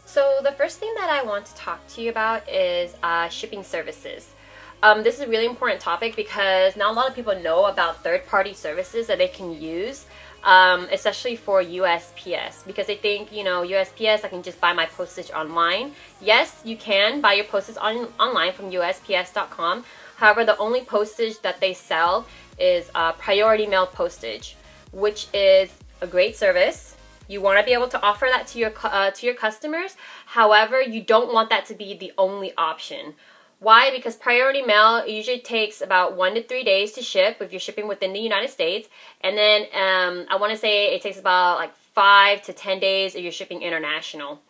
So the first thing that I want to talk to you about is shipping services. This is a really important topic because not a lot of people know about third-party services that they can use, especially for USPS, because they think, you know, USPS, I can just buy my postage online. Yes, you can buy your postage online from USPS.com. However, the only postage that they sell is priority mail postage, which is a great service. You want to be able to offer that to your customers. However, you don't want that to be the only option. Why? Because priority mail usually takes about 1 to 3 days to ship if you're shipping within the United States. And then I want to say it takes about like 5 to 10 days if you're shipping international.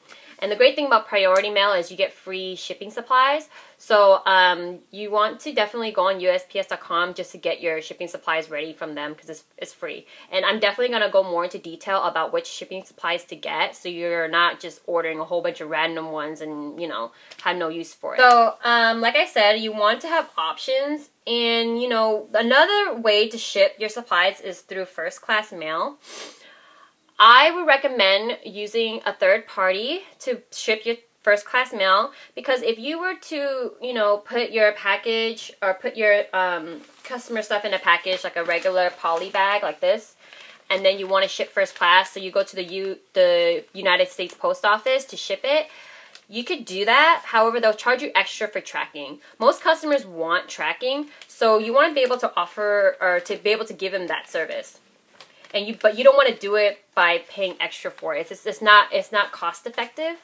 And the great thing about priority mail is you get free shipping supplies. So you want to definitely go on USPS.com just to get your shipping supplies ready from them because it's free. And I'm definitely going to go more into detail about which shipping supplies to get so you're not just ordering a whole bunch of random ones and, you know, have no use for it. So like I said, you want to have options. And, you know, another way to ship your supplies is through first-class mail. I would recommend using a third party to ship your first-class mail because if you were to, you know, put your package or put your customer stuff in a package like a regular poly bag like this, and then you want to ship first class, so you go to the United States Post Office to ship it, you could do that. However, they'll charge you extra for tracking. Most customers want tracking, so you want to be able to offer or to be able to give them that service. But you don't want to do it by paying extra for it. It's not cost effective.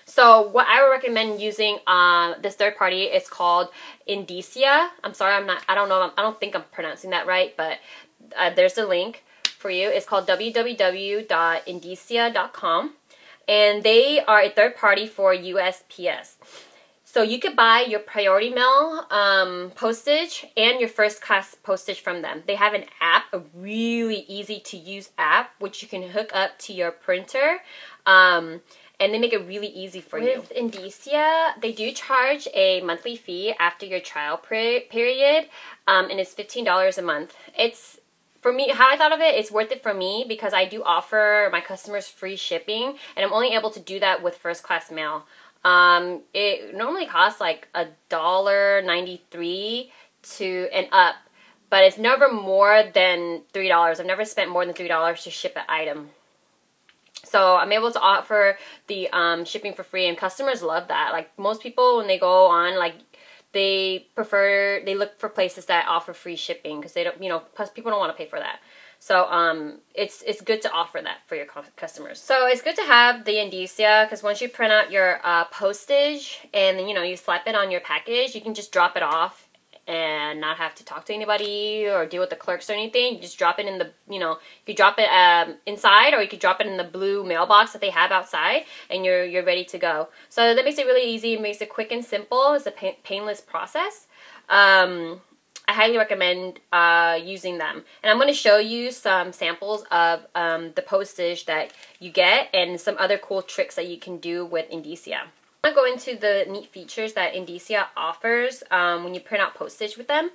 So what I would recommend using this third party is called INDICIA. I'm sorry, I don't think I'm pronouncing that right, but there's a link for you. It's called www.indicia.com, and they are a third party for USPS. So you could buy your priority mail postage and your first class postage from them. They have an app, a really easy to use app, which you can hook up to your printer. And they make it really easy for you. With INDICIA, they do charge a monthly fee after your trial period, and it's $15 a month. It's, for me, how I thought of it, it's worth it for me because I do offer my customers free shipping, and I'm only able to do that with first class mail. It normally costs like $1.93 and up, but it's never more than $3. I've never spent more than $3 to ship an item. So I'm able to offer the shipping for free, and customers love that. Like most people, when they go on, like they look for places that offer free shipping because they don't, you know, plus people don't want to pay for that. So it's good to offer that for your customers. So it's good to have the INDICIA because once you print out your postage and then, you know, you slap it on your package, you can just drop it off and not have to talk to anybody or deal with the clerks or anything. You just drop it in the, you know, you could drop it inside, or you could drop it in the blue mailbox that they have outside, and you're ready to go. So that makes it really easy. It makes it quick and simple. It's a painless process. I highly recommend using them. And I'm going to show you some samples of the postage that you get and some other cool tricks that you can do with INDICIA. I'm going to go into the neat features that INDICIA offers when you print out postage with them.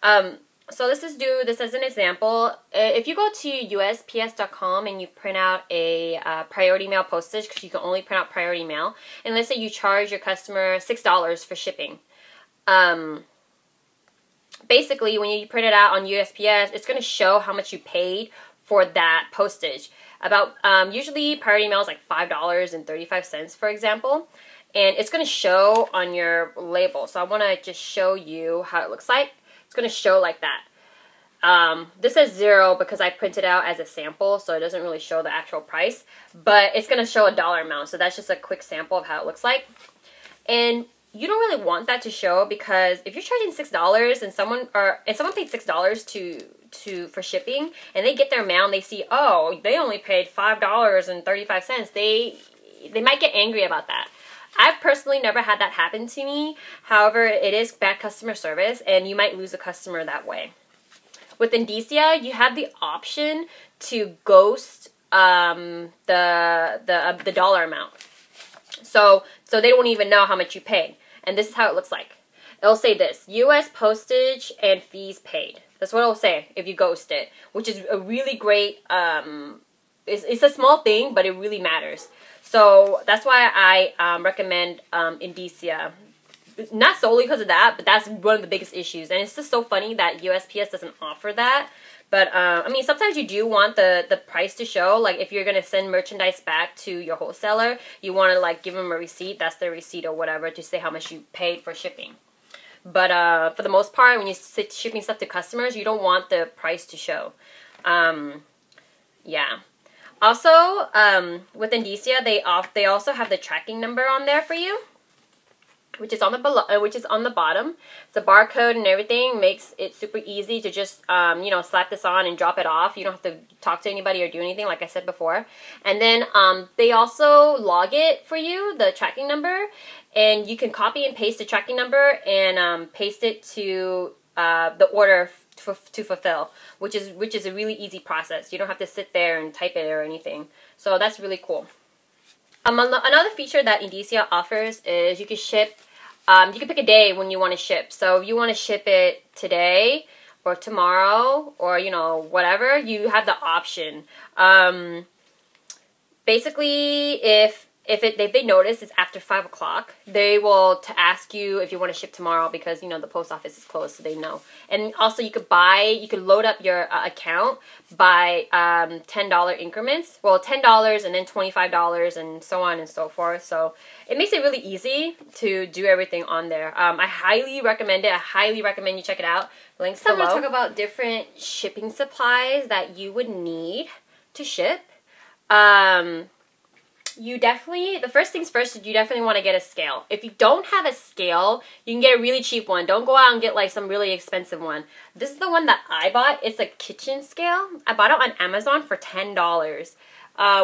So let's just do this as an example. If you go to USPS.com and you print out a priority mail postage, because you can only print out priority mail, and let's say you charge your customer $6 for shipping. Basically, when you print it out on USPS, it's going to show how much you paid for that postage. About usually priority mail is like $5.35, for example, and it's going to show on your label. So I want to just show you how it looks like. It's going to show like that. This says 0 because I printed out as a sample, so it doesn't really show the actual price, but it's going to show a dollar amount. So that's just a quick sample of how it looks like. And you don't really want that to show because if you're charging $6 and someone paid $6 for shipping and they get their mail and they see, oh, they only paid $5.35, they might get angry about that. I've personally never had that happen to me. However, it is bad customer service and you might lose a customer that way. With INDICIA, you have the option to ghost the dollar amount. So they won't even know how much you paid. And this is how it looks like. It'll say this: U.S. postage and fees paid. That's what it'll say if you ghost it, which is a really great it's a small thing, but it really matters. So that's why I recommend INDICIA. Not solely because of that, but that's one of the biggest issues. And it's just so funny that USPS doesn't offer that. But, I mean, sometimes you do want the price to show. Like, if you're going to send merchandise back to your wholesaler, you want to, like, give them a receipt. That's the receipt or whatever to say how much you paid for shipping. But for the most part, when you're shipping stuff to customers, you don't want the price to show. Yeah. Also, with INDICIA, they also have the tracking number on there for you, which is on the bottom. The barcode and everything makes it super easy to just you know, slap this on and drop it off. You don't have to talk to anybody or do anything, like I said before. And then they also log it for you, the tracking number, and you can copy and paste the tracking number and paste it to the order to fulfill, which is a really easy process. You don't have to sit there and type it or anything. So that's really cool. Another feature that INDICIA offers is you can ship. You can pick a day when you want to ship. So if you want to ship it today or tomorrow or, you know, whatever, you have the option. Basically, if they notice it's after 5 o'clock, they will ask you if you want to ship tomorrow because, you know, the post office is closed, so they know. And also you could load up your account by $10 increments. Well, $10 and then $25 and so on and so forth. So it makes it really easy to do everything on there. I highly recommend it. I highly recommend you check it out. Links below. I'm going to talk about different shipping supplies that you would need to ship. The first things first, you definitely want to get a scale. If you don't have a scale, you can get a really cheap one. Don't go out and get like some really expensive one. This is the one that I bought. It's a kitchen scale. I bought it on Amazon for $10.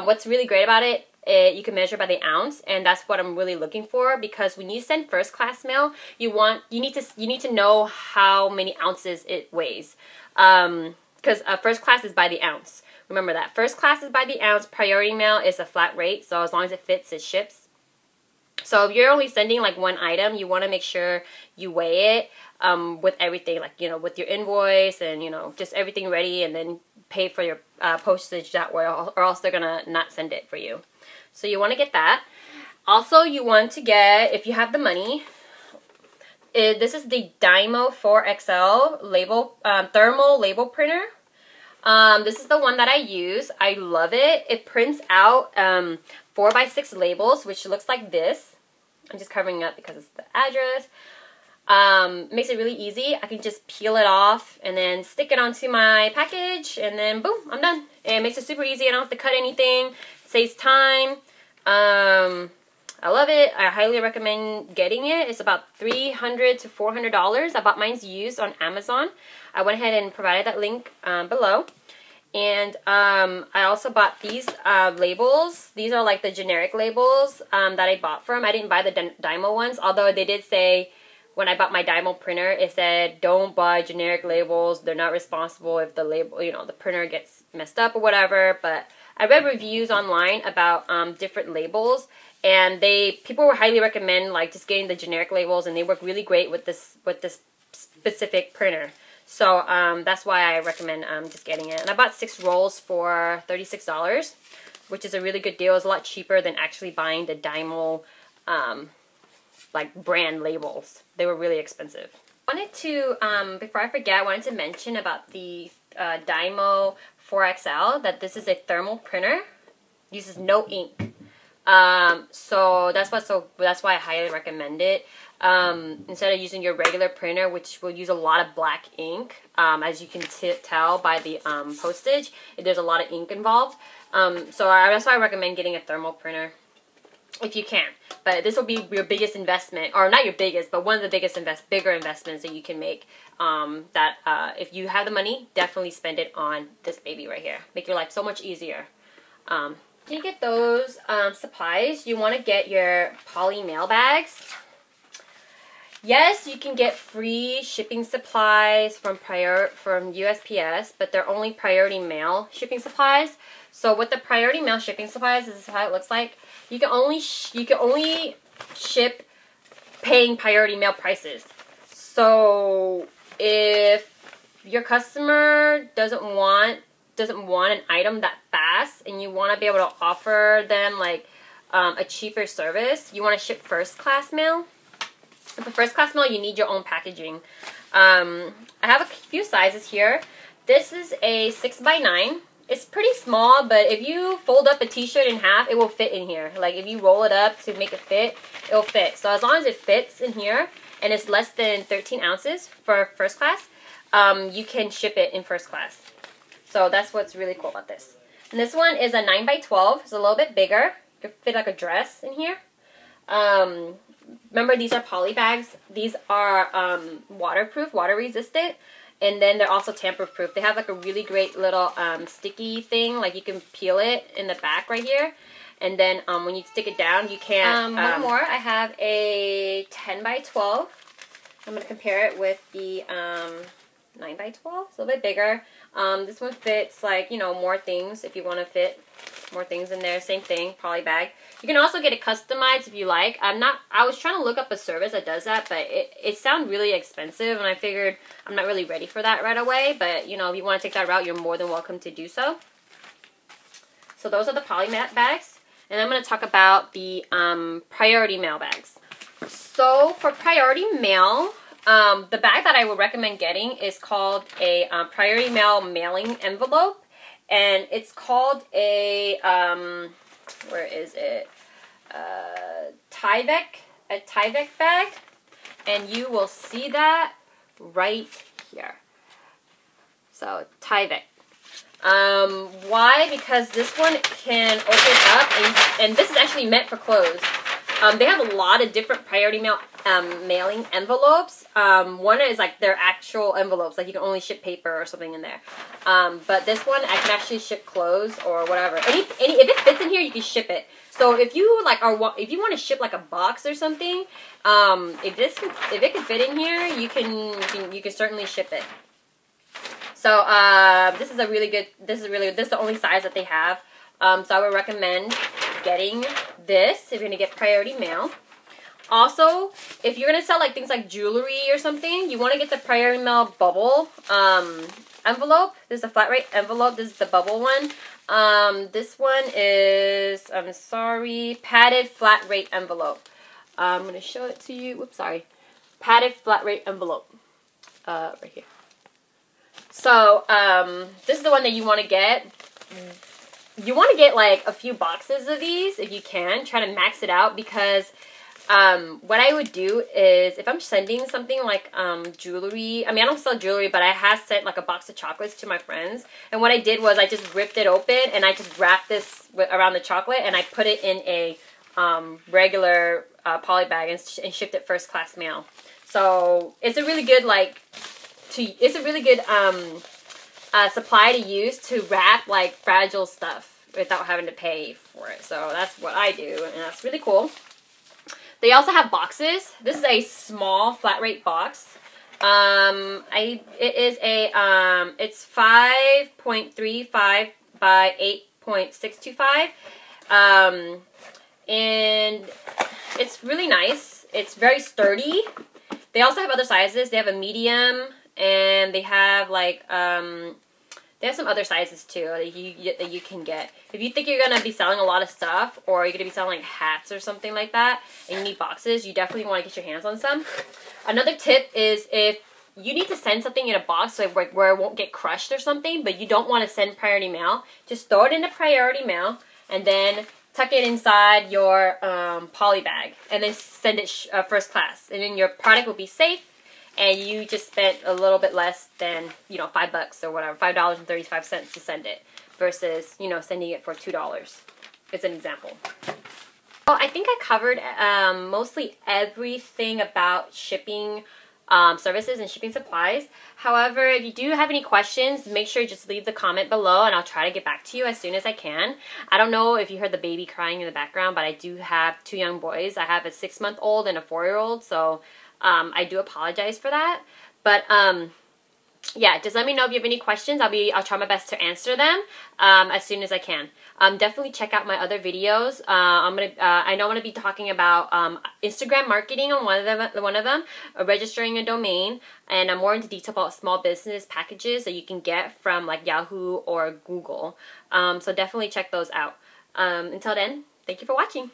What's really great about it, you can measure by the ounce, and that's what I'm really looking for, because when you send first class mail, you need to know how many ounces it weighs. Because first class is by the ounce. Remember that. First class is by the ounce. Priority mail is a flat rate. So as long as it fits, it ships. So if you're only sending like one item, you want to make sure you weigh it with everything. Like, you know, with your invoice and, you know, just everything ready, and then pay for your postage that way, or else they're going to not send it for you. So you want to get that. Also, you want to get, if you have the money, this is the Dymo 4XL label, thermal label printer. This is the one that I use. I love it. It prints out 4x6 labels, which looks like this. I'm just covering it up because it's the address. Makes it really easy. I can just peel it off and then stick it onto my package, and then boom, I'm done. And it makes it super easy. I don't have to cut anything. It saves time. I love it. I highly recommend getting it. It's about $300 to $400. I bought mine used on Amazon. I went ahead and provided that link below. And I also bought these labels. These are like the generic labels that I bought from. I didn't buy the Dymo ones, although they did say, when I bought my Dymo printer, it said, don't buy generic labels. They're not responsible if the label, you know, the printer gets messed up or whatever. But I read reviews online about different labels, and people would highly recommend like just getting the generic labels, and they work really great with this specific printer. So that's why I recommend just getting it. And I bought 6 rolls for $36, which is a really good deal. It's a lot cheaper than actually buying the Dymo like brand labels. They were really expensive. I wanted to, before I forget, I wanted to mention about the Dymo 4XL, that this is a thermal printer. It uses no ink. So that's why I highly recommend it. Instead of using your regular printer, which will use a lot of black ink, as you can tell by the postage, there's a lot of ink involved. So that's why I recommend getting a thermal printer if you can. But this will be your biggest investment, or not your biggest, but one of the biggest bigger investments that you can make. If you have the money, definitely spend it on this baby right here. Make your life so much easier. You get those supplies. You want to get your poly mail bags. Yes, you can get free shipping supplies from USPS, but they're only priority mail shipping supplies. So with the priority mail shipping supplies, this is how it looks like. You can only ship paying priority mail prices. So if your customer doesn't want doesn't want an item that fast and you want to be able to offer them like a cheaper service, you want to ship first class mail. For first class mail, you need your own packaging. I have a few sizes here. This is a 6x9. It's pretty small, but if you fold up a t-shirt in half, it will fit in here. Like if you roll it up to make it fit, it'll fit. So as long as it fits in here and it's less than 13 ounces for first class, you can ship it in first class. So that's what's really cool about this. And this one is a 9x12. It's a little bit bigger. You can fit like a dress in here. Remember, these are poly bags. These are waterproof, water resistant. And then they're also tamper-proof. They have like a really great little sticky thing. Like you can peel it in the back right here. And then when you stick it down, you can't... one more. I have a 10x12. I'm going to compare it with the 9x12. It's a little bit bigger. This one fits like, you know, more things if you want to fit more things in there. Same thing, poly bag. You can also get it customized if you like. I was trying to look up a service that does that, but it sounded really expensive, and I figured I'm not really ready for that right away. But, you know, if you want to take that route, you're more than welcome to do so. So those are the poly bags. And I'm going to talk about the priority mail bags. So for priority mail, the bag that I would recommend getting is called a priority mail mailing envelope. And it's called a, where is it? Tyvek bag. And you will see that right here. So, Tyvek. Why? Because this one can open up, and this is actually meant for clothes. They have a lot of different priority mail mailing envelopes. One is like their actual envelopes, like you can only ship paper or something in there. But this one, I can actually ship clothes or whatever. If it fits in here, you can ship it. So if you like if you want to ship like a box or something, if it can fit in here, you can certainly ship it. So this is the only size that they have. So I would recommend getting this if you're gonna get priority mail. Also, if you're gonna sell like things like jewelry or something, you want to get the priority mail bubble envelope. This is a flat rate envelope. This is the bubble one. This one is, I'm sorry, padded flat rate envelope. I'm gonna show it to you. Whoops, sorry. Padded flat rate envelope. Right here. So this is the one that you want to get. You want to get like a few boxes of these if you can. Try to max it out, because what I would do is if I'm sending something like jewelry, I mean, I don't sell jewelry, but I have sent like a box of chocolates to my friends. And what I did was I just ripped it open and I just wrapped this around the chocolate and I put it in a regular poly bag and shipped it first class mail. So it's a really good supply to use to wrap like fragile stuff without having to pay for it. So that's what I do, and that's really cool. They also have boxes. This is a small flat rate box. It's 5.35 by 8.625. And it's really nice. It's very sturdy. They also have other sizes. They have a medium, and they have like they have some other sizes too that you can get. If you think you're gonna be selling a lot of stuff, or you're gonna be selling like hats or something like that, and you need boxes, you definitely want to get your hands on some. Another tip is if you need to send something in a box where it won't get crushed or something, but you don't want to send priority mail, just throw it into priority mail and then tuck it inside your poly bag, and then send it first class, and then your product will be safe. And you just spent a little bit less than, you know, $5 or whatever, $5.35 to send it, versus, you know, sending it for $2. It's an example. Well, I think I covered mostly everything about shipping services and shipping supplies. However, if you do have any questions, make sure you just leave the comment below, and I'll try to get back to you as soon as I can. I don't know if you heard the baby crying in the background, but I do have 2 young boys. I have a 6-month-old and a 4-year-old, so I do apologize for that. But yeah, just let me know if you have any questions. I'll try my best to answer them as soon as I can. Definitely check out my other videos. I know I'm gonna be talking about Instagram marketing on one of them, registering a domain, and I'm more into detail about small business packages that you can get from like Yahoo or Google. So definitely check those out. Until then, thank you for watching.